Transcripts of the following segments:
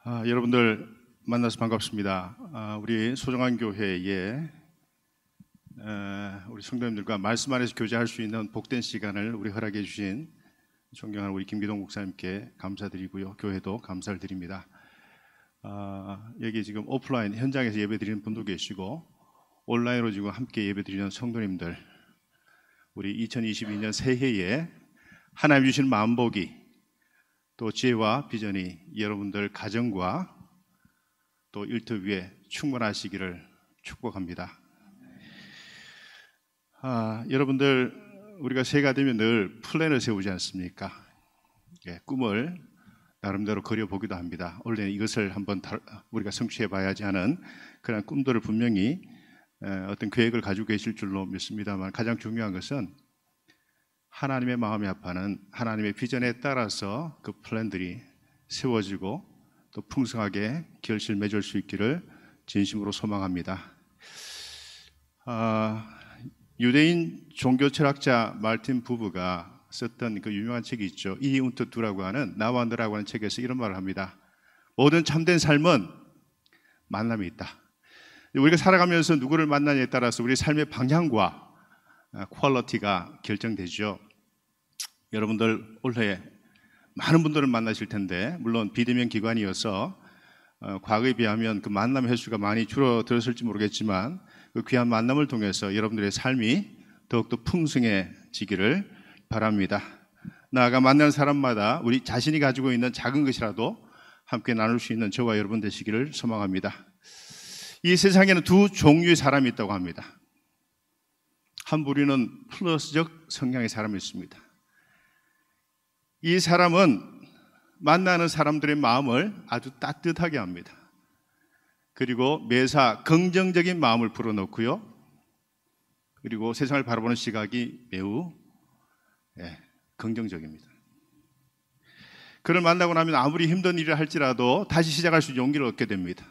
여러분들 만나서 반갑습니다. 우리 소정한 교회에 우리 성도님들과 말씀 안에서 교제할 수 있는 복된 시간을 우리 허락해 주신 존경하는 우리 김기동 목사님께 감사드리고요. 교회도 감사를 드립니다. 여기 지금 오프라인 현장에서 예배드리는 분도 계시고 온라인으로 지금 함께 예배드리는 성도님들, 우리 2022년 새해에 하나님 주신 마음복이 또 지혜와 비전이 여러분들 가정과 또 일터 위에 충만하시기를 축복합니다. 여러분들, 우리가 새해가 되면 늘 플랜을 세우지 않습니까? 꿈을 나름대로 그려보기도 합니다. 원래 이것을 한번 우리가 성취해 봐야지 하는 그런 꿈들을 분명히 어떤 계획을 가지고 계실 줄로 믿습니다만, 가장 중요한 것은 하나님의 마음이 아파하는 하나님의 비전에 따라서 그 플랜들이 세워지고 또 풍성하게 결실 맺을 수 있기를 진심으로 소망합니다. 유대인 종교 철학자 말틴 부부가 썼던 그 유명한 책이 있죠. 이 운트 두라고 하는 나와 너라고 하는 책에서 이런 말을 합니다. 모든 참된 삶은 만남이 있다. 우리가 살아가면서 누구를 만나냐에 따라서 우리 삶의 방향과 퀄리티가 결정되죠. 여러분들 올해 많은 분들을 만나실 텐데, 물론 비대면 기관이어서 과거에 비하면 그 만남 횟수가 많이 줄어들었을지 모르겠지만, 그 귀한 만남을 통해서 여러분들의 삶이 더욱더 풍성해지기를 바랍니다. 나아가 만나는 사람마다 우리 자신이 가지고 있는 작은 것이라도 함께 나눌 수 있는 저와 여러분 되시기를 소망합니다. 이 세상에는 두 종류의 사람이 있다고 합니다. 한 부류는 플러스적 성향의 사람이 있습니다. 이 사람은 만나는 사람들의 마음을 아주 따뜻하게 합니다. 그리고 매사 긍정적인 마음을 불어넣고요. 그리고 세상을 바라보는 시각이 매우 긍정적입니다. 그를 만나고 나면 아무리 힘든 일을 할지라도 다시 시작할 수 있는 용기를 얻게 됩니다.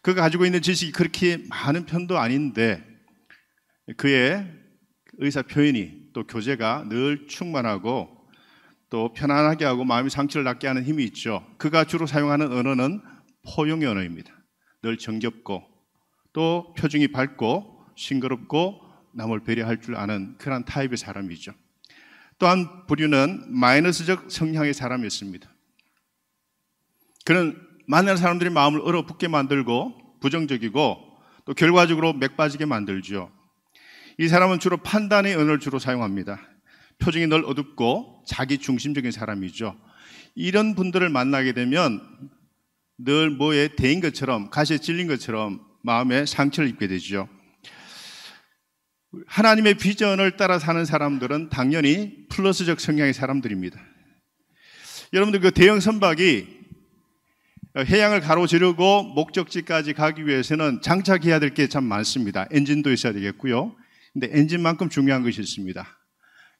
그가 가지고 있는 지식이 그렇게 많은 편도 아닌데 그의 의사 표현이 또 교제가 늘 충만하고 또 편안하게 하고 마음의 상처를 낫게 하는 힘이 있죠. 그가 주로 사용하는 언어는 포용의 언어입니다. 늘 정겹고 또 표정이 밝고 싱그럽고 남을 배려할 줄 아는 그런 타입의 사람이죠. 또 한 부류는 마이너스적 성향의 사람이 있습니다. 그는 만나는 사람들의 마음을 얼어붙게 만들고 부정적이고 또 결과적으로 맥 빠지게 만들죠. 이 사람은 주로 판단의 언어를 주로 사용합니다. 표정이 늘 어둡고 자기 중심적인 사람이죠. 이런 분들을 만나게 되면 늘 뭐에 대인 것처럼, 가시에 찔린 것처럼 마음에 상처를 입게 되죠. 하나님의 비전을 따라 사는 사람들은 당연히 플러스적 성향의 사람들입니다. 여러분들, 그 대형 선박이 해양을 가로지르고 목적지까지 가기 위해서는 장착해야 될 게 참 많습니다. 엔진도 있어야 되겠고요. 근데 엔진만큼 중요한 것이 있습니다.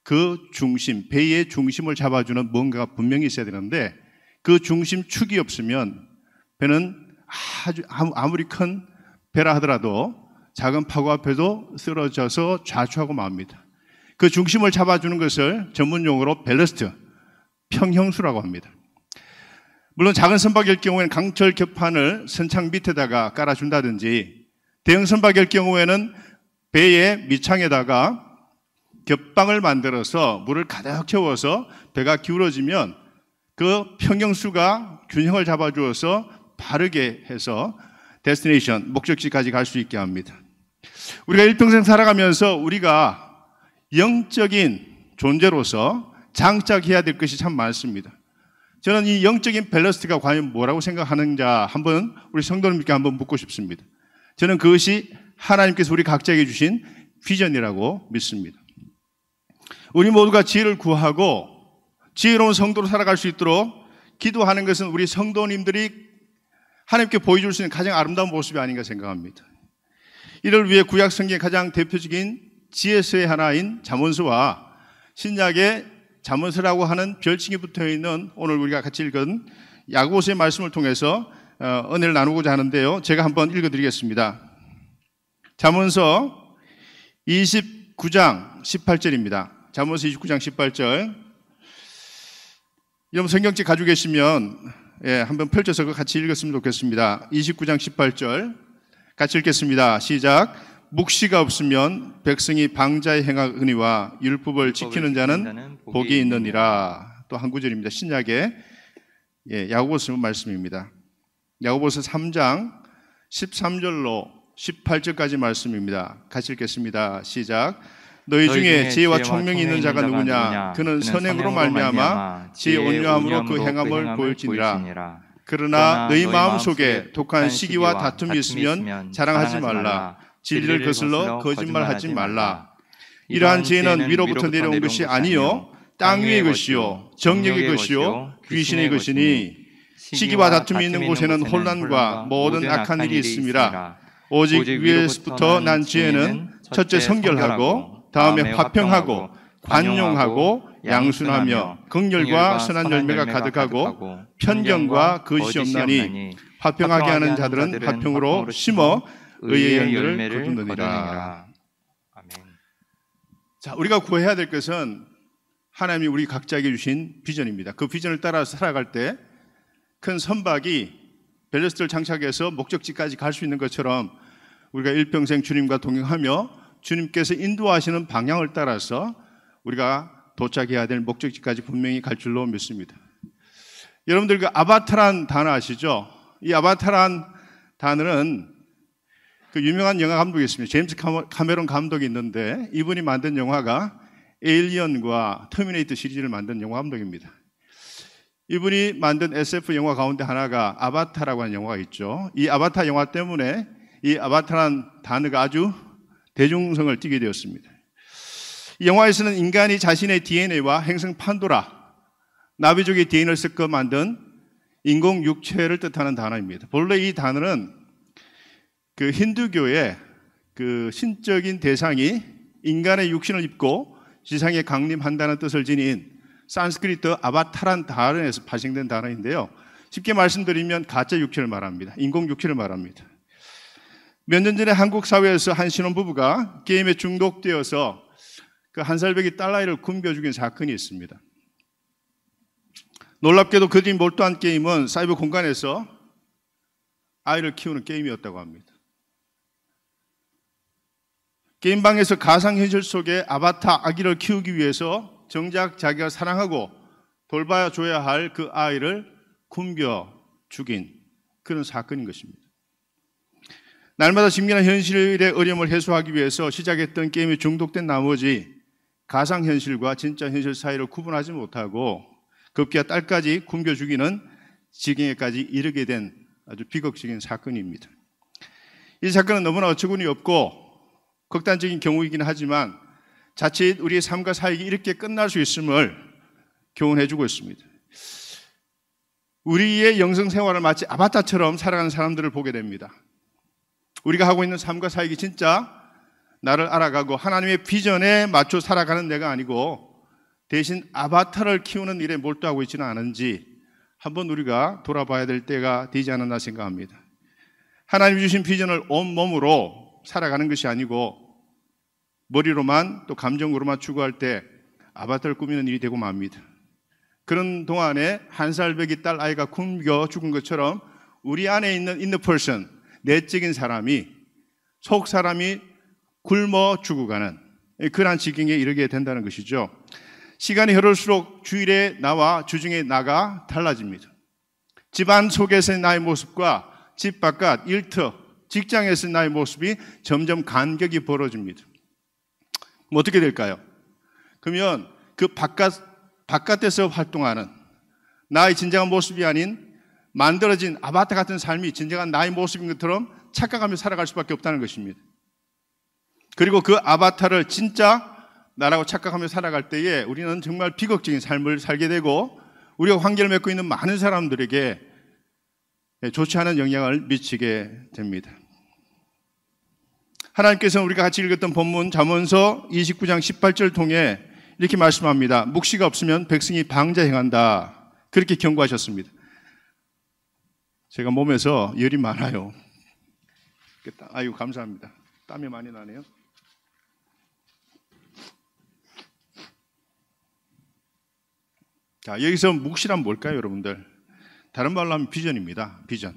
그 중심, 배의 중심을 잡아주는 뭔가가 분명히 있어야 되는데 그 중심축이 없으면 배는 아무리 큰 배라 하더라도 작은 파고 앞에도 쓰러져서 좌초하고 맙니다. 그 중심을 잡아주는 것을 전문용어로 밸러스트, 평형수라고 합니다. 물론 작은 선박일 경우에는 강철 격판을 선창 밑에다가 깔아준다든지, 대형 선박일 경우에는 배의 밑창에다가 겹방을 만들어서 물을 가득 채워서 배가 기울어지면 그 평형수가 균형을 잡아주어서 바르게 해서 데스티네이션, 목적지까지 갈 수 있게 합니다. 우리가 일평생 살아가면서 우리가 영적인 존재로서 장착해야 될 것이 참 많습니다. 저는 이 영적인 밸런스가 과연 뭐라고 생각하는지 한번 우리 성도님께 한번 묻고 싶습니다. 저는 그것이 하나님께서 우리 각자에게 주신 비전이라고 믿습니다. 우리 모두가 지혜를 구하고 지혜로운 성도로 살아갈 수 있도록 기도하는 것은 우리 성도님들이 하나님께 보여줄 수 있는 가장 아름다운 모습이 아닌가 생각합니다. 이를 위해 구약 성경의 가장 대표적인 지혜서의 하나인 잠언서와 신약의 잠언서라고 하는 별칭이 붙어있는 오늘 우리가 같이 읽은 야고보서의 말씀을 통해서 은혜를 나누고자 하는데요. 제가 한번 읽어드리겠습니다. 잠언서 29장 18절입니다. 잠언서 29장 18절. 여러분 성경책 가지고 계시면 한번 펼쳐서 같이 읽었으면 좋겠습니다. 29장 18절 같이 읽겠습니다. 시작. 묵시가 없으면 백성이 방자에 행하거니와 율법을 지키는 자는 복이 있느니라. 또 한 구절입니다. 신약의 야고보서 말씀입니다. 야고보서 3장 13절로 18절까지 말씀입니다. 같이 읽겠습니다. 시작. 너희 중에 지혜와 총명이 있는 자가 누구냐? 그는 선행으로 말미암아 지혜 온유함으로 그 행함을 보일지니라. 그러나 너희 마음속에 독한 시기와 다툼이 있으면 자랑하지 말라. 진리를 거슬러 거짓말하지 말라. 이러한 지혜는 위로부터 내려온 것이 아니요 땅 위의 것이요 정력의 것이요 귀신의 것이니 시기와 다툼이 있는 곳에는 혼란과 모든 악한 일이 있음이라. 오직 위에서부터 난 지혜는 첫째 성결하고 다음에 화평하고 관용하고 양순하며 긍휼과 선한 열매가 가득하고 편견과 거짓이 없나니 화평하게 하는 자들은 화평으로 심어 의의 열매를 거두느니라. 아멘. 자, 우리가 구해야 될 것은 하나님이 우리 각자에게 주신 비전입니다. 그 비전을 따라서 살아갈 때 큰 선박이 벨레스를 장착해서 목적지까지 갈 수 있는 것처럼 우리가 일평생 주님과 동행하며 주님께서 인도하시는 방향을 따라서 우리가 도착해야 될 목적지까지 분명히 갈 줄로 믿습니다. 여러분들 그 아바타란 단어 아시죠? 이 아바타란 단어는 그 유명한 영화 감독이 있습니다. 제임스 카메론 감독이 있는데 이분이 만든 영화가 에일리언과 터미네이터 시리즈를 만든 영화 감독입니다. 이분이 만든 SF 영화 가운데 하나가 아바타라고 하는 영화가 있죠. 이 아바타 영화 때문에 이 아바타란 단어가 아주 대중성을 띠게 되었습니다. 이 영화에서는 인간이 자신의 DNA와 행성 판도라, 나비족의 DNA를 섞어 만든 인공 육체를 뜻하는 단어입니다. 본래 이 단어는 그 힌두교의 그 신적인 대상이 인간의 육신을 입고 지상에 강림한다는 뜻을 지닌 산스크리트 아바타란 단어에서 발생된 단어인데요. 쉽게 말씀드리면 가짜 육체를 말합니다. 인공 육체를 말합니다. 몇 년 전에 한국 사회에서 한 신혼부부가 게임에 중독되어서 그 한 살배기 딸아이를 굶겨 죽인 사건이 있습니다. 놀랍게도 그들이 몰두한 게임은 사이버 공간에서 아이를 키우는 게임이었다고 합니다. 게임방에서 가상현실 속에 아바타 아기를 키우기 위해서 정작 자기가 사랑하고 돌봐줘야 할 그 아이를 굶겨 죽인 그런 사건인 것입니다. 날마다 직면한 현실의 어려움을 해소하기 위해서 시작했던 게임에 중독된 나머지 가상현실과 진짜 현실 사이를 구분하지 못하고 급기야 딸까지 굶겨 죽이는 지경에까지 이르게 된 아주 비극적인 사건입니다. 이 사건은 너무나 어처구니 없고 극단적인 경우이긴 하지만 자칫 우리의 삶과 사역이 이렇게 끝날 수 있음을 교훈해주고 있습니다. 우리의 영성 생활을 마치 아바타처럼 살아가는 사람들을 보게 됩니다. 우리가 하고 있는 삶과 사역이 진짜 나를 알아가고 하나님의 비전에 맞춰 살아가는 내가 아니고 대신 아바타를 키우는 일에 몰두하고 있지는 않은지 한번 우리가 돌아봐야 될 때가 되지 않았나 생각합니다. 하나님이 주신 비전을 온몸으로 살아가는 것이 아니고 머리로만 또 감정으로만 추구할 때 아바타를 꾸미는 일이 되고 맙니다. 그런 동안에 한 살배기 딸 아이가 굶겨 죽은 것처럼 우리 안에 있는 inner person, 내적인 사람이 속 사람이 굶어 죽어가는 그러한 지경에 이르게 된다는 것이죠. 시간이 흐를수록 주일에 나와 주중에 나가 달라집니다. 집안 속에서의 나의 모습과 집 바깥, 일터, 직장에서의 나의 모습이 점점 간격이 벌어집니다. 어떻게 될까요? 그러면 그 바깥에서 활동하는 나의 진정한 모습이 아닌 만들어진 아바타 같은 삶이 진정한 나의 모습인 것처럼 착각하며 살아갈 수밖에 없다는 것입니다. 그리고 그 아바타를 진짜 나라고 착각하며 살아갈 때에 우리는 정말 비극적인 삶을 살게 되고 우리가 관계를 맺고 있는 많은 사람들에게 좋지 않은 영향을 미치게 됩니다. 하나님께서는 우리가 같이 읽었던 본문 잠언서 29장 18절을 통해 이렇게 말씀합니다. 묵시가 없으면 백성이 방자 행한다. 그렇게 경고하셨습니다. 제가 몸에서 열이 많아요. 아유 감사합니다. 땀이 많이 나네요. 자, 여기서 묵시란 뭘까요, 여러분들? 다른 말로 하면 비전입니다. 비전.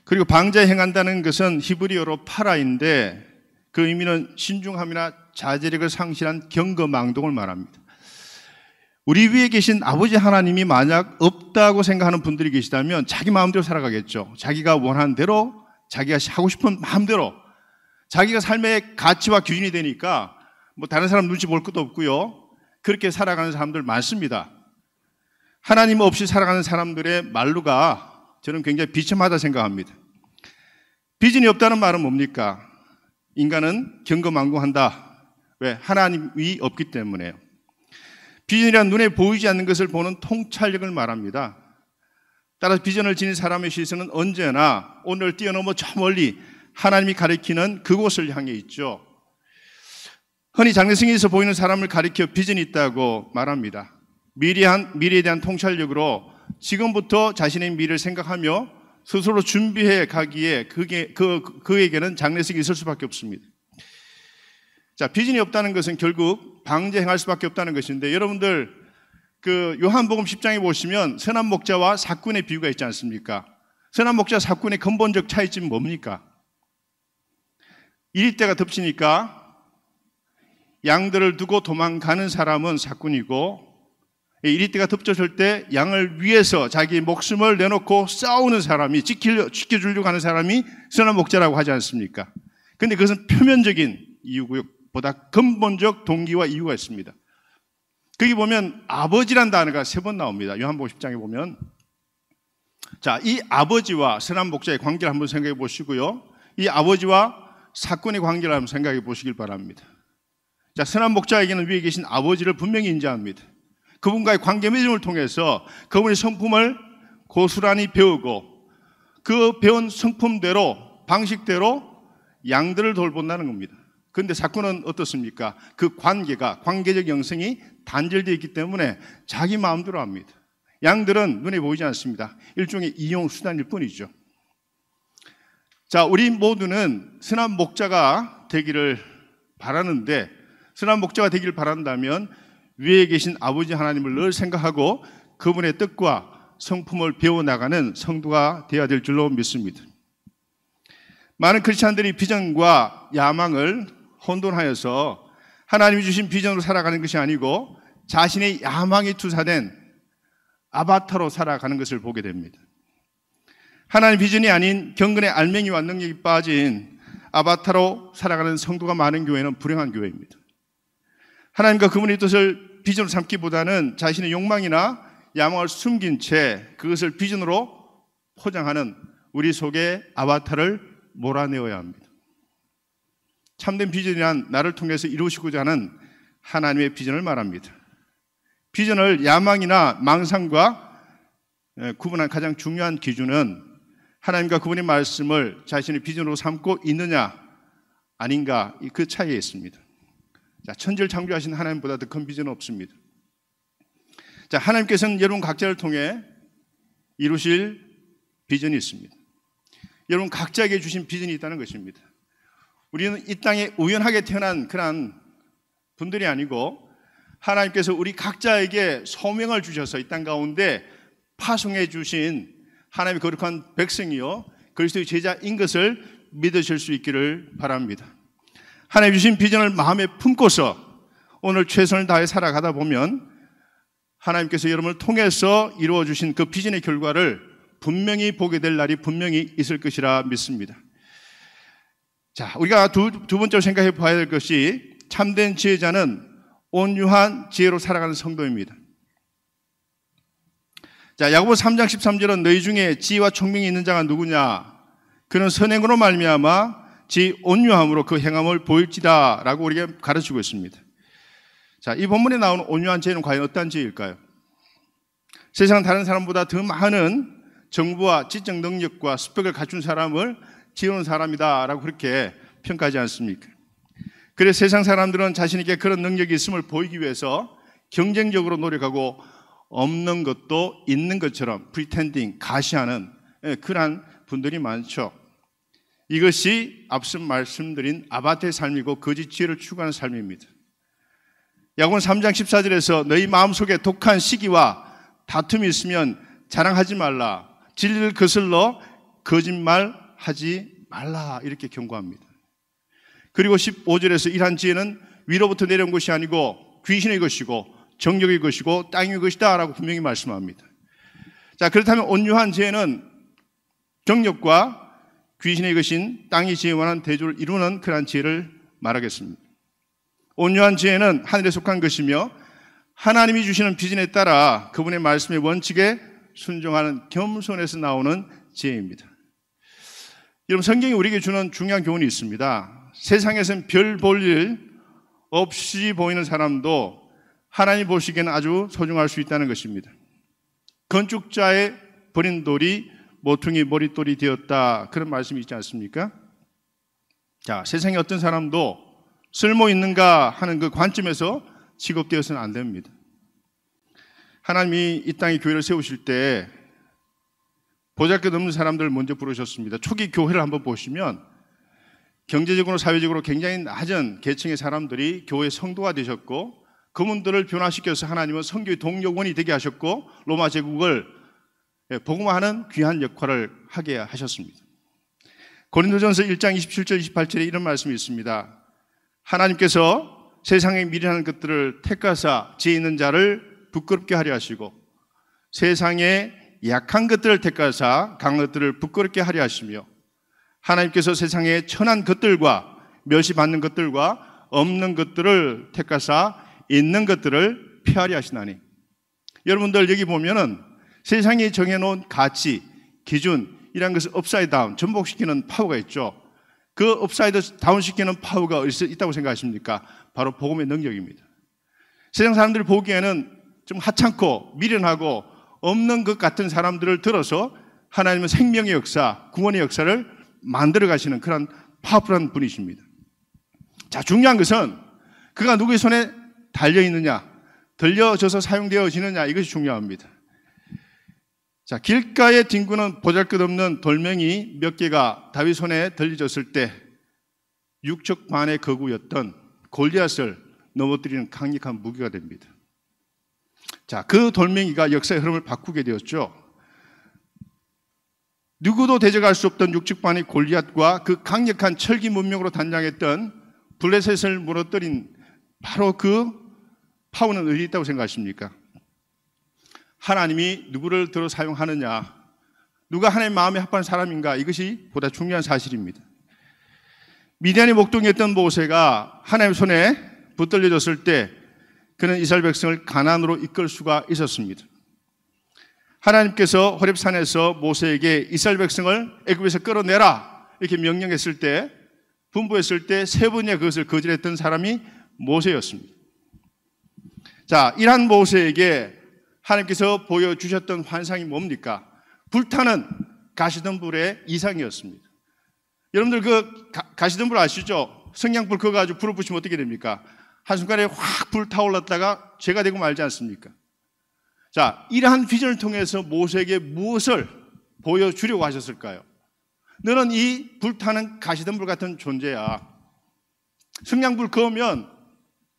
그리고 방자에 행한다는 것은 히브리어로 파라인데 그 의미는 신중함이나 자제력을 상실한 경거망동을 말합니다. 우리 위에 계신 아버지 하나님이 만약 없다고 생각하는 분들이 계시다면 자기 마음대로 살아가겠죠. 자기가 원하는 대로, 자기가 하고 싶은 마음대로, 자기가 삶의 가치와 기준이 되니까 뭐 다른 사람 눈치 볼 것도 없고요. 그렇게 살아가는 사람들 많습니다. 하나님 없이 살아가는 사람들의 말로가 저는 굉장히 비참하다 생각합니다. 비전이 없다는 말은 뭡니까? 인간은 경거망동한다. 왜? 하나님이 없기 때문에요. 비전이란 눈에 보이지 않는 것을 보는 통찰력을 말합니다. 따라서 비전을 지닌 사람의 시선은 언제나 오늘 뛰어넘어 저 멀리 하나님이 가리키는 그곳을 향해 있죠. 흔히 장래승에서 보이는 사람을 가리켜 비전이 있다고 말합니다. 미래에 대한 통찰력으로 지금부터 자신의 미래를 생각하며 스스로 준비해 가기에 그에게는 장래승이 있을 수밖에 없습니다. 자, 비전이 없다는 것은 결국 방제행할 수밖에 없다는 것인데, 여러분들 그 요한복음 10장에 보시면 선한 목자와 삭군의 비유가 있지 않습니까? 선한 목자 삭군의 근본적 차이점은 뭡니까? 이리 때가 덮치니까 양들을 두고 도망가는 사람은 삭군이고, 이리 때가 덮쳤을 때 양을 위해서 자기 목숨을 내놓고 싸우는 사람이, 지켜주려고 하는 사람이 선한 목자라고 하지 않습니까? 근데 그것은 표면적인 이유고요. 보다 근본적 동기와 이유가 있습니다. 거기 보면 아버지란 단어가 3번 나옵니다. 요한복음 10장에 보면. 자, 이 아버지와 선한 목자의 관계를 한번 생각해 보시고요. 이 아버지와 삭군의 관계를 한번 생각해 보시길 바랍니다. 자, 선한 목자에게는 위에 계신 아버지를 분명히 인지합니다. 그분과의 관계 맺음을 통해서 그분의 성품을 고스란히 배우고 그 배운 성품대로, 방식대로 양들을 돌본다는 겁니다. 그런데 삭군은 어떻습니까? 그 관계적 영성이 단절되어 있기 때문에 자기 마음대로 합니다. 양들은 눈에 보이지 않습니다. 일종의 이용 수단일 뿐이죠. 자, 우리 모두는 선한 목자가 되기를 바라는데, 선한 목자가 되기를 바란다면 위에 계신 아버지 하나님을 늘 생각하고 그분의 뜻과 성품을 배워나가는 성도가 되어야 될 줄로 믿습니다. 많은 크리스찬들이 비전과 야망을 혼돈하여서 하나님이 주신 비전으로 살아가는 것이 아니고 자신의 야망이 투사된 아바타로 살아가는 것을 보게 됩니다. 하나님 비전이 아닌 경건의 알맹이와 능력이 빠진 아바타로 살아가는 성도가 많은 교회는 불행한 교회입니다. 하나님과 그분의 뜻을 비전으로 삼기보다는 자신의 욕망이나 야망을 숨긴 채 그것을 비전으로 포장하는 우리 속의 아바타를 몰아내어야 합니다. 참된 비전이란 나를 통해서 이루시고자 하는 하나님의 비전을 말합니다. 비전을 야망이나 망상과 구분한 가장 중요한 기준은 하나님과 그분의 말씀을 자신의 비전으로 삼고 있느냐 아닌가, 그 차이에 있습니다. 자, 천지를 창조하신 하나님보다 더 큰 비전은 없습니다. 자, 하나님께서는 여러분 각자를 통해 이루실 비전이 있습니다. 여러분 각자에게 주신 비전이 있다는 것입니다. 우리는 이 땅에 우연하게 태어난 그런 분들이 아니고 하나님께서 우리 각자에게 소명을 주셔서 이 땅 가운데 파송해 주신 하나님의 거룩한 백성이요 그리스도의 제자인 것을 믿으실 수 있기를 바랍니다. 하나님 주신 비전을 마음에 품고서 오늘 최선을 다해 살아가다 보면 하나님께서 여러분을 통해서 이루어 주신 그 비전의 결과를 분명히 보게 될 날이 분명히 있을 것이라 믿습니다. 자, 우리가 두 번째로 생각해 봐야 될 것이 참된 지혜자는 온유한 지혜로 살아가는 성도입니다. 자, 야고보서 3장 13절은 너희 중에 지혜와 총명이 있는 자가 누구냐? 그는 선행으로 말미암아 지 온유함으로 그 행함을 보일지다 라고 우리에게 가르치고 있습니다. 자, 이 본문에 나오는 온유한 지혜는 과연 어떤 지혜일까요? 세상 다른 사람보다 더 많은 정보와 지적 능력과 스펙을 갖춘 사람을 지혜로운 사람이다 라고 그렇게 평가하지 않습니까? 그래서 세상 사람들은 자신에게 그런 능력이 있음을 보이기 위해서 경쟁적으로 노력하고 없는 것도 있는 것처럼 pretending, 가시하는 그러한 분들이 많죠. 이것이 앞서 말씀드린 아바타의 삶이고 거짓 지혜를 추구하는 삶입니다. 야고보서 3장 14절에서 너희 마음속에 독한 시기와 다툼이 있으면 자랑하지 말라. 진리를 거슬러 거짓말하지 말라. 이렇게 경고합니다. 그리고 15절에서 이러한 지혜는 위로부터 내려온 것이 아니고 귀신의 것이고 정욕의 것이고 땅의 것이다 라고 분명히 말씀합니다. 자, 그렇다면 온유한 지혜는 정욕과 귀신의 것인 땅의 지혜와는 대조를 이루는 그러한 지혜를 말하겠습니다. 온유한 지혜는 하늘에 속한 것이며 하나님이 주시는 비전에 따라 그분의 말씀의 원칙에 순종하는 겸손에서 나오는 지혜입니다. 여러분, 성경이 우리에게 주는 중요한 교훈이 있습니다. 세상에서는 별 볼 일 없이 보이는 사람도 하나님 보시기에는 아주 소중할 수 있다는 것입니다. 건축자의 버린 돌이 모퉁이 머릿돌이 되었다, 그런 말씀이 있지 않습니까? 자, 세상에 어떤 사람도 쓸모 있는가 하는 그 관점에서 취급되어서는 안 됩니다. 하나님이 이 땅에 교회를 세우실 때 보잘것없는 사람들을 먼저 부르셨습니다. 초기 교회를 한번 보시면 경제적으로 사회적으로 굉장히 낮은 계층의 사람들이 교회 성도가 되셨고, 그분들을 변화시켜서 하나님은 선교의 동력원이 되게 하셨고 로마 제국을 복음화하는 귀한 역할을 하게 하셨습니다. 고린도전서 1장 27절 28절에 이런 말씀이 있습니다. 하나님께서 세상에 미련한 것들을 택하사 지혜 있는 자를 부끄럽게 하려 하시고 세상에 약한 것들을 택하사 강한 것들을 부끄럽게 하려 하시며 하나님께서 세상에 천한 것들과 멸시받는 것들과 없는 것들을 택하사 있는 것들을 피하려 하시나니. 여러분들 여기 보면은 세상이 정해놓은 가치, 기준 이런 것을 업사이드 다운, 전복시키는 파워가 있죠. 그 업사이드 다운 시키는 파워가 어디서 있다고 생각하십니까? 바로 복음의 능력입니다. 세상 사람들이 보기에는 좀 하찮고 미련하고 없는 것 같은 사람들을 들어서 하나님은 생명의 역사, 구원의 역사를 만들어 가시는 그런 파워풀한 분이십니다. 자, 중요한 것은 그가 누구의 손에 달려있느냐, 들려져서 사용되어지느냐, 이것이 중요합니다. 자, 길가에 뒹구는 보잘것없는 돌멩이 몇 개가 다윗 손에 들려졌을 때 육척 반의 거구였던 골리앗을 넘어뜨리는 강력한 무기가 됩니다. 자, 그 돌멩이가 역사의 흐름을 바꾸게 되었죠. 누구도 대적할 수 없던 육척 반의 골리앗과 그 강력한 철기 문명으로 단장했던 블레셋을 무너뜨린 바로 그 파워는 어디 있다고 생각하십니까? 하나님이 누구를 들어 사용하느냐, 누가 하나님의 마음에 합한 사람인가, 이것이 보다 중요한 사실입니다. 미디안의 목동이었던 모세가 하나님의 손에 붙들려졌을 때 그는 이스라엘 백성을 가나안으로 이끌 수가 있었습니다. 하나님께서 호렙산에서 모세에게 이스라엘 백성을 애굽에서 끌어내라 이렇게 명령했을 때, 분부했을 때 세 번이나 그것을 거절했던 사람이 모세였습니다. 자, 이러한 모세에게 하나님께서 보여주셨던 환상이 뭡니까? 불타는 가시덤불의 이상이었습니다. 여러분들 그 가시덤불 아시죠? 성냥불 그거 가지고 불을 붙이면 어떻게 됩니까? 한순간에 확 불타올랐다가 죄가 되고 말지 않습니까? 자, 이러한 비전을 통해서 모세에게 무엇을 보여주려고 하셨을까요? 너는 이 불타는 가시덤불 같은 존재야. 성냥불 그으면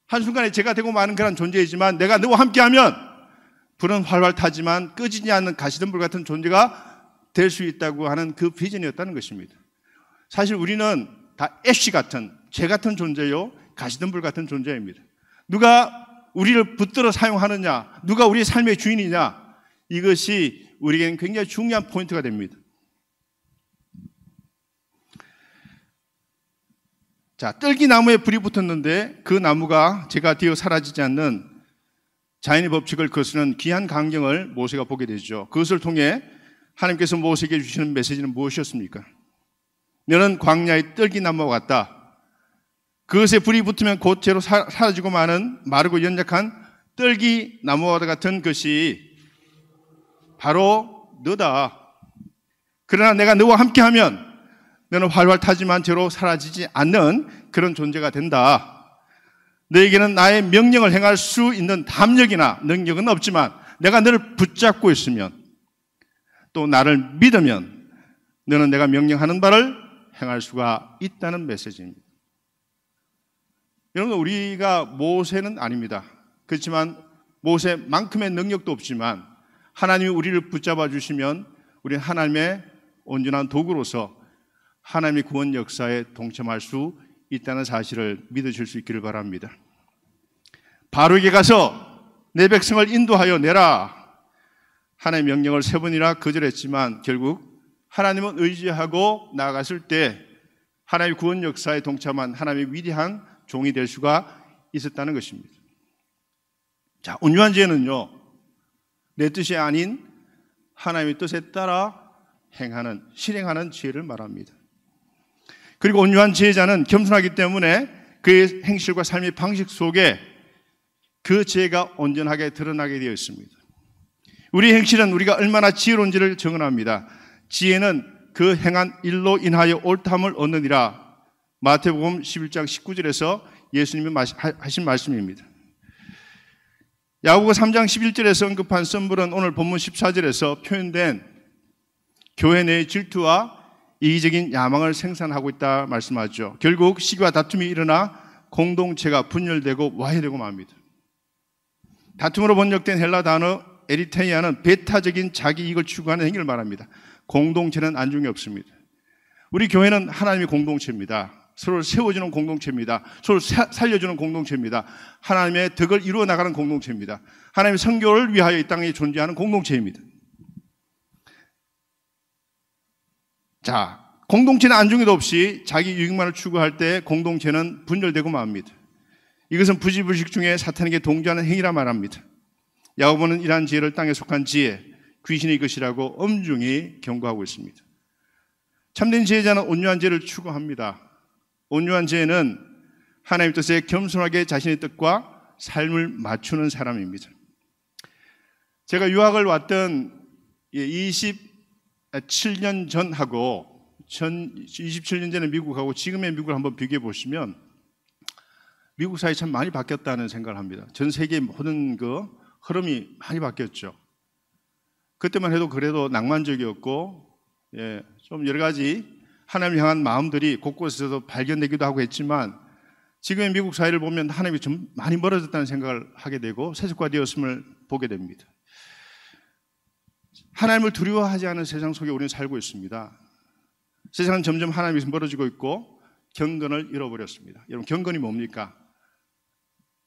한순간에 죄가 되고 마는 그런 존재이지만 내가 너와 함께하면 불은 활활 타지만 꺼지지 않는 가시덤불 같은 존재가 될 수 있다고 하는 그 비전이었다는 것입니다. 사실 우리는 다 애쉬 같은, 죄 같은 존재요, 가시덤불 같은 존재입니다. 누가 우리를 붙들어 사용하느냐, 누가 우리의 삶의 주인이냐, 이것이 우리에게는 굉장히 중요한 포인트가 됩니다. 자, 떨기나무에 불이 붙었는데 그 나무가 죄가 되어 사라지지 않는 자연의 법칙을 거스르는 귀한 광경을 모세가 보게 되죠. 그것을 통해 하나님께서 모세에게 주시는 메시지는 무엇이었습니까? 너는 광야의 떨기나무와 같다. 그것에 불이 붙으면 곧 죄로 사라지고 마는 마르고 연약한 떨기나무와 같은 것이 바로 너다. 그러나 내가 너와 함께하면 너는 활활 타지만 죄로 사라지지 않는 그런 존재가 된다. 너에게는 나의 명령을 행할 수 있는 담력이나 능력은 없지만 내가 너를 붙잡고 있으면 또 나를 믿으면 너는 내가 명령하는 바를 행할 수가 있다는 메시지입니다. 여러분, 우리가 모세는 아닙니다. 그렇지만 모세만큼의 능력도 없지만 하나님이 우리를 붙잡아 주시면 우리는 하나님의 온전한 도구로서 하나님의 구원 역사에 동참할 수 있다는 사실을 믿으실 수 있기를 바랍니다. 바로에게 가서 내 백성을 인도하여 내라. 하나님의 명령을 3번이나 거절했지만 결국 하나님은 의지하고 나아갔을 때 하나님의 구원 역사에 동참한 하나님의 위대한 종이 될 수가 있었다는 것입니다. 자, 온유한 지혜는요, 내 뜻이 아닌 하나님의 뜻에 따라 행하는, 실행하는 지혜를 말합니다. 그리고 온유한 지혜자는 겸손하기 때문에 그의 행실과 삶의 방식 속에 그 지혜가 온전하게 드러나게 되어 있습니다. 우리의 행실은 우리가 얼마나 지혜로운지를 증언합니다. 지혜는 그 행한 일로 인하여 옳다함을 얻느니라. 마태복음 11장 19절에서 예수님이 하신 말씀입니다. 야고보 3장 11절에서 언급한 썸블은 오늘 본문 14절에서 표현된 교회 내의 질투와 이기적인 야망을 생산하고 있다 말씀하죠. 결국 시기와 다툼이 일어나 공동체가 분열되고 와해되고 맙니다. 다툼으로 번역된 헬라 단어 에리테이아는 배타적인 자기 이익을 추구하는 행위를 말합니다. 공동체는 안중이 없습니다. 우리 교회는 하나님의 공동체입니다. 서로 세워주는 공동체입니다. 서로 살려주는 공동체입니다. 하나님의 덕을 이루어 나가는 공동체입니다. 하나님의 선교를 위하여 이 땅에 존재하는 공동체입니다. 자, 공동체는 안중에도 없이 자기 유익만을 추구할 때 공동체는 분열되고 맙니다. 이것은 부지불식 중에 사탄에게 동조하는 행위라 말합니다. 야고보는 이러한 지혜를 땅에 속한 지혜, 귀신의 것이라고 엄중히 경고하고 있습니다. 참된 지혜자는 온유한 지혜를 추구합니다. 온유한 지혜는 하나님의 뜻에 겸손하게 자신의 뜻과 삶을 맞추는 사람입니다. 제가 유학을 왔던 27년 전하고 27년 전에 미국하고 지금의 미국을 한번 비교해 보시면 미국 사회 참 많이 바뀌었다는 생각을 합니다. 전 세계의 모든 그 흐름이 많이 바뀌었죠. 그때만 해도 그래도 낭만적이었고, 좀 여러 가지 하나님을 향한 마음들이 곳곳에서 발견되기도 하고 했지만 지금의 미국 사회를 보면 하나님이 좀 많이 멀어졌다는 생각을 하게 되고 세속화되었음을 보게 됩니다. 하나님을 두려워하지 않은 세상 속에 우리는 살고 있습니다. 세상은 점점 하나님에서 멀어지고 있고 경건을 잃어버렸습니다. 여러분, 경건이 뭡니까?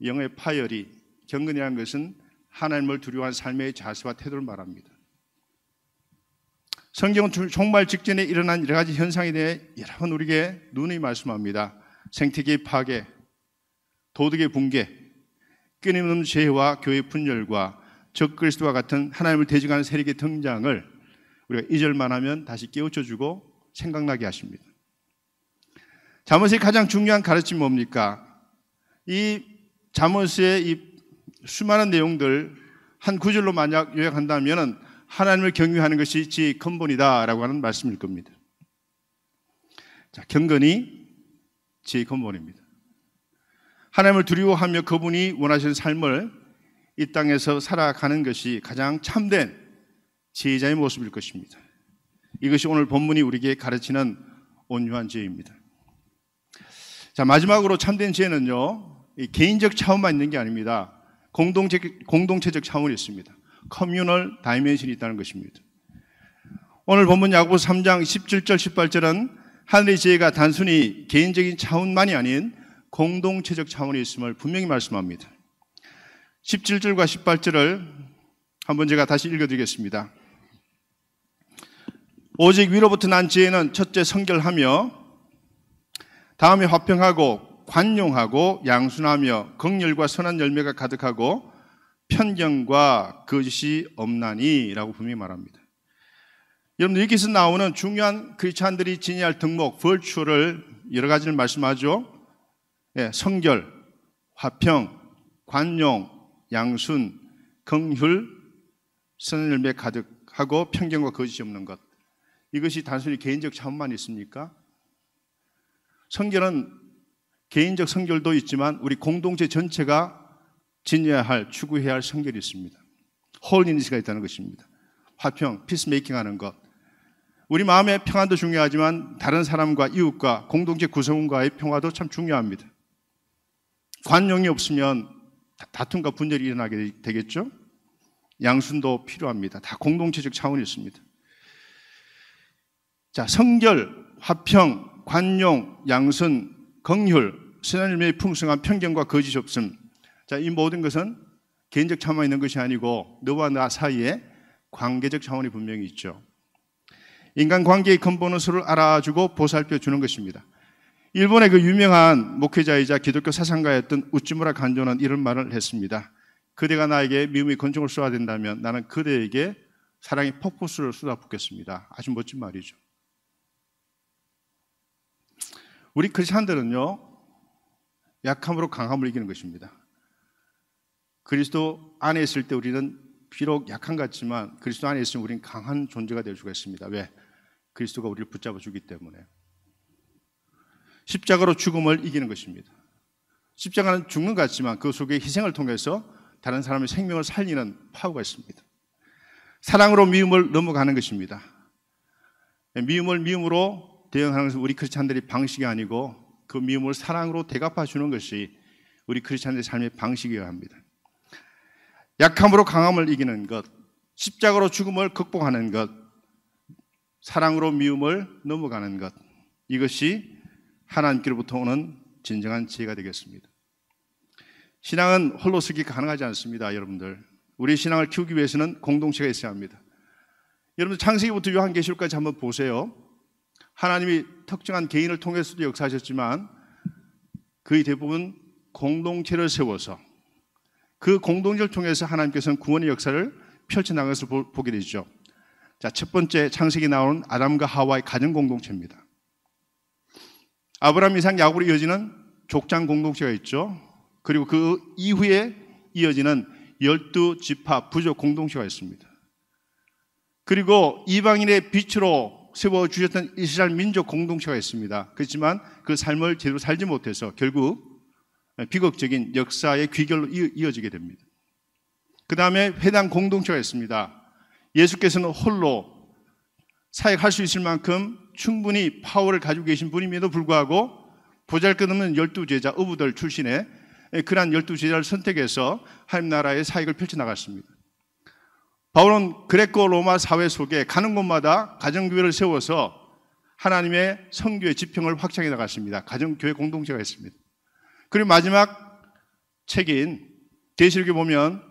영어의 파열이, 경건이라는 것은 하나님을 두려워하는 삶의 자세와 태도를 말합니다. 성경은 종말 직전에 일어난 여러 가지 현상에 대해 여러 번 우리에게 누누이 말씀합니다. 생태계의 파괴, 도덕의 붕괴, 끊임없는 죄와 교회의 분열과 적그리스도와 같은 하나님을 대적하는 세력의 등장을 우리가 2절만 하면 다시 깨우쳐주고 생각나게 하십니다. 잠언의 가장 중요한 가르침이 뭡니까? 이 잠언의 이 수많은 내용들 한 구절로 만약 요약한다면 하나님을 경외하는 것이 지혜의 근본이다라고 하는 말씀일 겁니다. 자, 경건이 지혜의 근본입니다. 하나님을 두려워하며 그분이 원하시는 삶을 이 땅에서 살아가는 것이 가장 참된 지혜자의 모습일 것입니다. 이것이 오늘 본문이 우리에게 가르치는 온유한 지혜입니다. 자, 마지막으로 참된 지혜는요, 개인적 차원만 있는 게 아닙니다. 공동체적 차원이 있습니다. 커뮤널 다이멘션이 있다는 것입니다. 오늘 본문 야고보 3장 17절 18절은 하늘의 지혜가 단순히 개인적인 차원만이 아닌 공동체적 차원이 있음을 분명히 말씀합니다. 17절과 18절을 한번 제가 다시 읽어드리겠습니다. 오직 위로부터 난 지혜는 첫째 성결하며 다음에 화평하고 관용하고 양순하며 긍휼과 선한 열매가 가득하고 편견과 거짓이 없나니 라고 분명히 말합니다. 여러분, 여기서 나오는 중요한 크리스찬들이 지녀야 할 덕목, 벌추를 여러 가지를 말씀하죠. 성결, 화평, 관용, 양순, 긍휼, 선한 열매 가득하고 편견과 거짓이 없는 것. 이것이 단순히 개인적 차원만 있습니까? 성결은 개인적 성결도 있지만 우리 공동체 전체가 지녀야 할, 추구해야 할 성결이 있습니다. 홀리니스가 있다는 것입니다. 화평, 피스메이킹 하는 것. 우리 마음의 평안도 중요하지만 다른 사람과 이웃과 공동체 구성원과의 평화도 참 중요합니다. 관용이 없으면 다툼과 분열이 일어나게 되겠죠. 양순도 필요합니다. 다 공동체적 차원이 있습니다. 자, 성결, 화평, 관용, 양선, 긍휼, 하나님의 풍성한 편견과 거짓 없음. 자, 이 모든 것은 개인적 차원만 있는 것이 아니고 너와 나 사이에 관계적 차원이 분명히 있죠. 인간 관계의 근본은 서로를 알아주고 보살펴 주는 것입니다. 일본의 그 유명한 목회자이자 기독교 사상가였던 우찌무라 간조는 이런 말을 했습니다. 그대가 나에게 미움의 권총을 쏘아댄다면 나는 그대에게 사랑의 폭포수를 쏟아붓겠습니다. 아주 멋진 말이죠. 우리 크리스찬들은요, 약함으로 강함을 이기는 것입니다. 그리스도 안에 있을 때 우리는 비록 약한 것 같지만 그리스도 안에 있으면 우리는 강한 존재가 될 수가 있습니다. 왜? 그리스도가 우리를 붙잡아 주기 때문에. 십자가로 죽음을 이기는 것입니다. 십자가는 죽는 것 같지만 그 속에 희생을 통해서 다른 사람의 생명을 살리는 파워가 있습니다. 사랑으로 미움을 넘어가는 것입니다. 미움을 미움으로 대응하는 것은 우리 크리스찬들의 방식이 아니고 그 미움을 사랑으로 대갚아 주는 것이 우리 크리스찬들의 삶의 방식이어야 합니다. 약함으로 강함을 이기는 것, 십자가로 죽음을 극복하는 것, 사랑으로 미움을 넘어가는 것, 이것이 하나님께로부터 오는 진정한 지혜가 되겠습니다. 신앙은 홀로 서기 가능하지 않습니다. 여러분들, 우리 신앙을 키우기 위해서는 공동체가 있어야 합니다. 여러분, 창세기부터 요한계시록까지 한번 보세요. 하나님이 특정한 개인을 통해서도 역사하셨지만 거의 대부분 공동체를 세워서 그 공동체를 통해서 하나님께서는 구원의 역사를 펼쳐나가는 것을 보게 되죠. 자, 첫 번째 창세기 나오는 아담과 하와의 가정 공동체입니다. 아브라함, 이삭, 야곱으로 이어지는 족장 공동체가 있죠. 그리고 그 이후에 이어지는 12지파 부족 공동체가 있습니다. 그리고 이방인의 빛으로 세워주셨던 이스라엘 민족 공동체가 있습니다. 그렇지만 그 삶을 제대로 살지 못해서 결국 비극적인 역사의 귀결로 이어지게 됩니다. 그 다음에 회당 공동체가 있습니다. 예수께서는 홀로 사역할 수 있을 만큼 충분히 파워를 가지고 계신 분임에도 불구하고 보잘것없는 12제자 어부들 출신의 그러한 12제자를 선택해서 하나님 나라의 사역을 펼쳐나갔습니다. 바울은 그레코 로마 사회 속에 가는 곳마다 가정교회를 세워서 하나님의 성교의 지평을 확장해 나갔습니다. 가정교회 공동체가 있습니다. 그리고 마지막 책인 계시록에 보면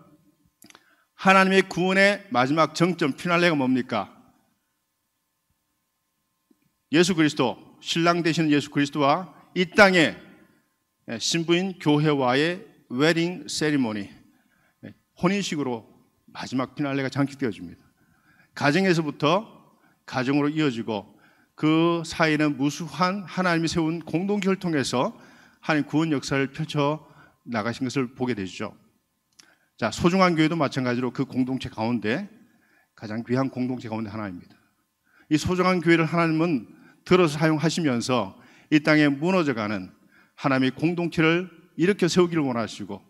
하나님의 구원의 마지막 정점 피날레가 뭡니까? 예수 그리스도, 신랑 되시는 예수 그리스도와 이 땅의 신부인 교회와의 웨딩 세리머니, 혼인식으로 마지막 피날레가 장식되어집니다. 가정에서부터 가정으로 이어지고 그 사이에는 무수한 하나님이 세운 공동체를 통해서 하나님 구원 역사를 펼쳐 나가신 것을 보게 되죠. 자, 소중한 교회도 마찬가지로 그 공동체 가운데 가장 귀한 공동체 가운데 하나입니다. 이 소중한 교회를 하나님은 들어서 사용하시면서 이 땅에 무너져가는 하나님의 공동체를 일으켜 세우기를 원하시고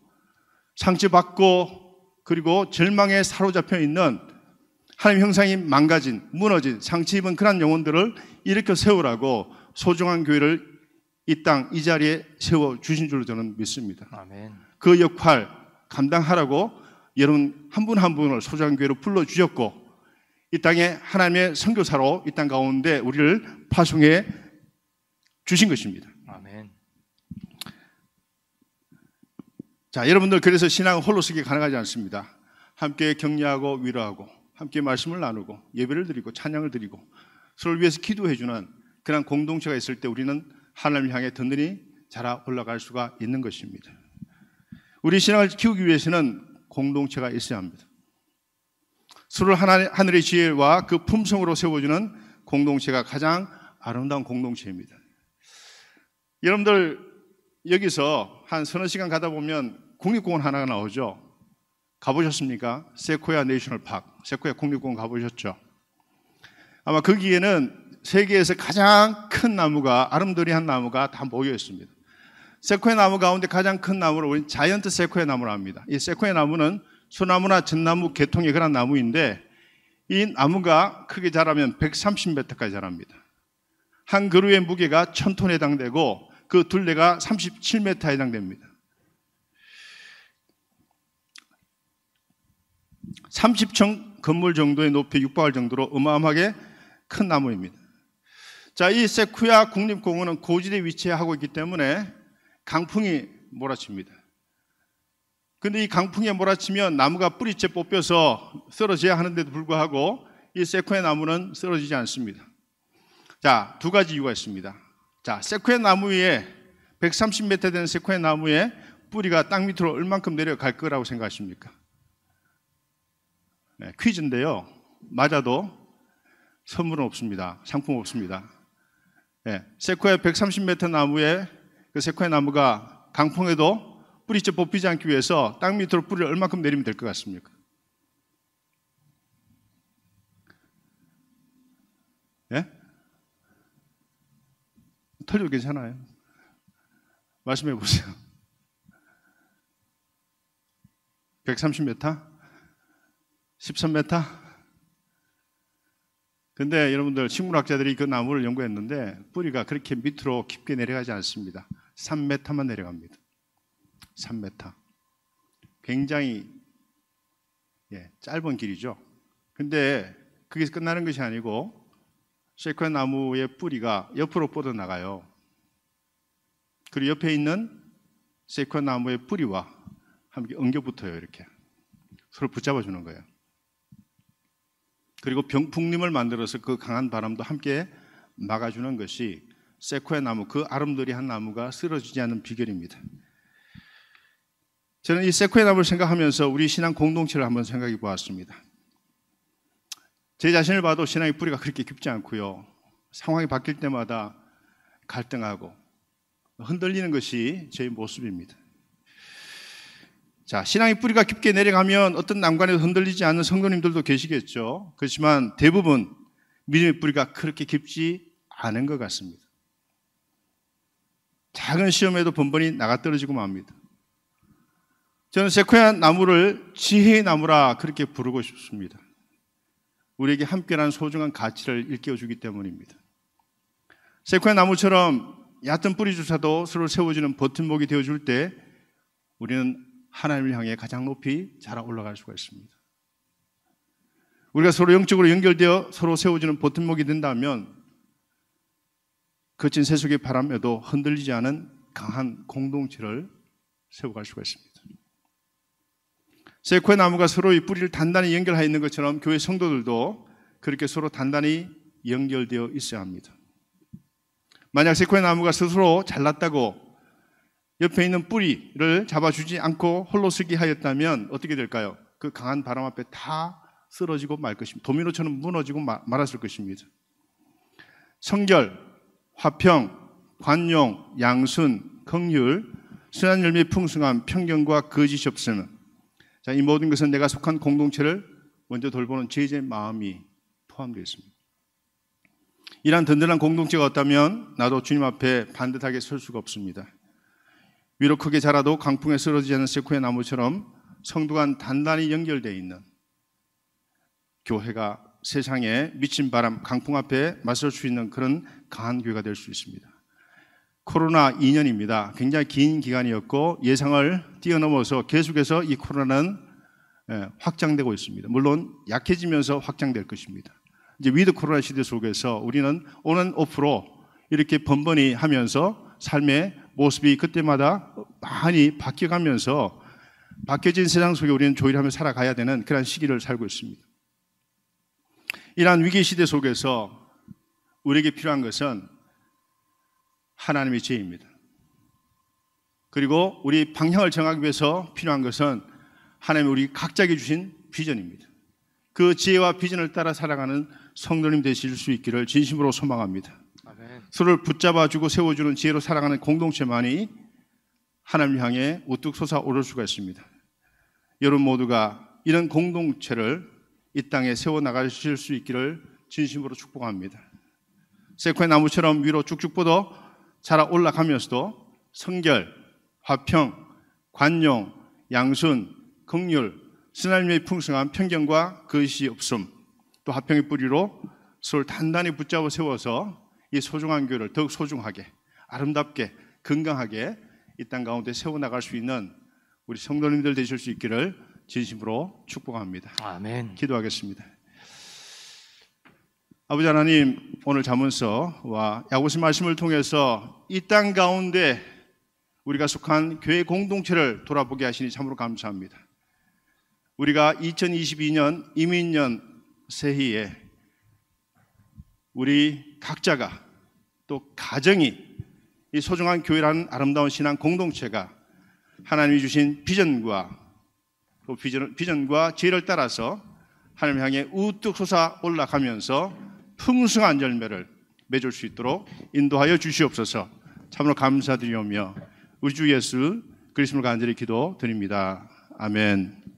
상처받고 그리고 절망에 사로잡혀 있는 하나님 형상이 망가진, 무너진, 상처 입은 그런 영혼들을 일으켜 세우라고 소중한 교회를 이 땅, 이 자리에 세워주신 줄로 저는 믿습니다. 아멘. 그 역할 감당하라고 여러분 한 분 한 분을 소중한 교회로 불러주셨고 이 땅에 하나님의 선교사로 이 땅 가운데 우리를 파송해 주신 것입니다. 아멘. 자, 여러분들, 그래서 신앙은 홀로 서기 가능하지 않습니다. 함께 격려하고 위로하고 함께 말씀을 나누고 예배를 드리고 찬양을 드리고 서로를 위해서 기도해 주는 그런 공동체가 있을 때 우리는 하나님을 향해 든든히 자라 올라갈 수가 있는 것입니다. 우리 신앙을 키우기 위해서는 공동체가 있어야 합니다. 서로 하늘의 지혜와 그 품성으로 세워주는 공동체가 가장 아름다운 공동체입니다. 여러분들, 여기서 한 서너 시간 가다 보면 국립공원 하나가 나오죠. 가보셨습니까? 세코야 내셔널 파크, 세코야 국립공원 가보셨죠? 아마 거기에는 세계에서 가장 큰 나무가, 아름드리한 나무가 다 모여 있습니다. 세코야 나무 가운데 가장 큰 나무를 우리는 자이언트 세코야 나무라 합니다. 이 세코야 나무는 소나무나 전나무 계통의 그런 나무인데 이 나무가 크게 자라면 130m까지 자랍니다. 한 그루의 무게가 1000톤에 해당되고 그 둘레가 37m에 해당됩니다. 30층 건물 정도의 높이에 육박할 정도로 어마어마하게 큰 나무입니다. 자, 이 세쿠야 국립공원은 고지대에 위치하고 있기 때문에 강풍이 몰아칩니다. 근데 이 강풍에 몰아치면 나무가 뿌리째 뽑혀서 쓰러져야 하는데도 불구하고 이 세쿠야 나무는 쓰러지지 않습니다. 자, 두 가지 이유가 있습니다. 자, 세쿠야 나무 위에 130m 되는 세쿠야 나무에 뿌리가 땅 밑으로 얼만큼 내려갈 거라고 생각하십니까? 네, 퀴즈인데요. 맞아도 선물은 없습니다. 상품 없습니다. 네, 세쿠야 130m 나무에 그 세쿠야 나무가 강풍에도 뿌리째 뽑히지 않기 위해서 땅 밑으로 뿌리를 얼만큼 내리면 될 것 같습니까? 예? 털려도 괜찮아요. 말씀해 보세요. 130m? 13m? 근데 여러분들 식물학자들이 그 나무를 연구했는데 뿌리가 그렇게 밑으로 깊게 내려가지 않습니다. 3m만 내려갑니다. 3m. 굉장히 짧은 길이죠. 근데 그게 끝나는 것이 아니고 세쿠야 나무의 뿌리가 옆으로 뻗어나가요. 그리고 옆에 있는 세쿠야 나무의 뿌리와 함께 엉겨붙어요. 이렇게 서로 붙잡아주는 거예요. 그리고 병풍림을 만들어서 그 강한 바람도 함께 막아주는 것이 세쿠야 나무, 그 아름드리한 나무가 쓰러지지 않는 비결입니다. 저는 이 세쿠야 나무를 생각하면서 우리 신앙 공동체를 한번 생각해 보았습니다. 제 자신을 봐도 신앙의 뿌리가 그렇게 깊지 않고요. 상황이 바뀔 때마다 갈등하고 흔들리는 것이 제 모습입니다. 자, 신앙의 뿌리가 깊게 내려가면 어떤 난관에도 흔들리지 않는 성도님들도 계시겠죠. 그렇지만 대부분 믿음의 뿌리가 그렇게 깊지 않은 것 같습니다. 작은 시험에도 번번이 나가떨어지고 맙니다. 저는 세쿠야 나무를 지혜의 나무라 그렇게 부르고 싶습니다. 우리에게 함께라는 소중한 가치를 일깨워주기 때문입니다. 세쿠야 나무처럼 얕은 뿌리조차도 서로 세워주는 버팀목이 되어줄 때 우리는 하나님을 향해 가장 높이 자라 올라갈 수가 있습니다. 우리가 서로 영적으로 연결되어 서로 세워주는 버팀목이 된다면 거친 세속의 바람에도 흔들리지 않은 강한 공동체를 세워갈 수가 있습니다. 세쿠야 나무가 서로의 뿌리를 단단히 연결하여 있는 것처럼 교회 성도들도 그렇게 서로 단단히 연결되어 있어야 합니다. 만약 세쿠야 나무가 스스로 잘났다고 옆에 있는 뿌리를 잡아주지 않고 홀로 서기 하였다면 어떻게 될까요? 그 강한 바람 앞에 다 쓰러지고 말 것입니다. 도미노처럼 무너지고 말았을 것입니다. 성결, 화평, 관용, 양순, 긍휼, 선한 열매 풍성함, 편견과 거짓이 없음. 자, 이 모든 것은 내가 속한 공동체를 먼저 돌보는 제자의 마음이 포함되어 있습니다. 이러한 든든한 공동체가 없다면 나도 주님 앞에 반듯하게 설 수가 없습니다. 위로 크게 자라도 강풍에 쓰러지지 않는 세쿠야 나무처럼 성도가 단단히 연결되어 있는 교회가 세상에 미친 바람, 강풍 앞에 맞설 수 있는 그런 강한 교회가 될 수 있습니다. 코로나 2년입니다. 굉장히 긴 기간이었고 예상을 뛰어넘어서 계속해서 이 코로나는 확장되고 있습니다. 물론 약해지면서 확장될 것입니다. 이제 위드 코로나 시대 속에서 우리는 온앤오프로 이렇게 번번이 하면서 삶의 모습이 그때마다 많이 바뀌어가면서 바뀌어진 세상 속에 우리는 조율하며 살아가야 되는 그런 시기를 살고 있습니다. 이러한 위기 시대 속에서 우리에게 필요한 것은 하나님의 지혜입니다. 그리고 우리 방향을 정하기 위해서 필요한 것은 하나님이 우리 각자에게 주신 비전입니다. 그 지혜와 비전을 따라 살아가는 성도님 되실 수 있기를 진심으로 소망합니다. 아멘. 서로를 붙잡아주고 세워주는 지혜로 살아가는 공동체만이 하나님을 향해 우뚝 솟아오를 수가 있습니다. 여러분 모두가 이런 공동체를 이 땅에 세워나가실 수 있기를 진심으로 축복합니다. 세쿠야 나무처럼 위로 쭉쭉 뻗어 자라 올라가면서도 성결, 화평, 관용, 양순, 긍휼, 선함의 풍성한 편견과 거짓이 없음, 또 화평의 뿌리로 서로 단단히 붙잡아 세워서 이 소중한 교회를 더욱 소중하게, 아름답게, 건강하게 이 땅 가운데 세워나갈 수 있는 우리 성도님들 되실 수 있기를 진심으로 축복합니다. 아멘. 기도하겠습니다. 아버지 하나님, 오늘 잠언서와 야고보서 말씀을 통해서 이 땅 가운데 우리가 속한 교회 공동체를 돌아보게 하시니 참으로 감사합니다. 우리가 2022년 이민년 새해에 우리 각자가 또 가정이 이 소중한 교회라는 아름다운 신앙 공동체가 하나님이 주신 비전과 지혜를 따라서 하나님 향해 우뚝 솟아 올라가면서 풍성한 열매를 맺을 수 있도록 인도하여 주시옵소서. 참으로 감사드리오며 우리 주 예수 그리스도를 간절히 기도드립니다. 아멘.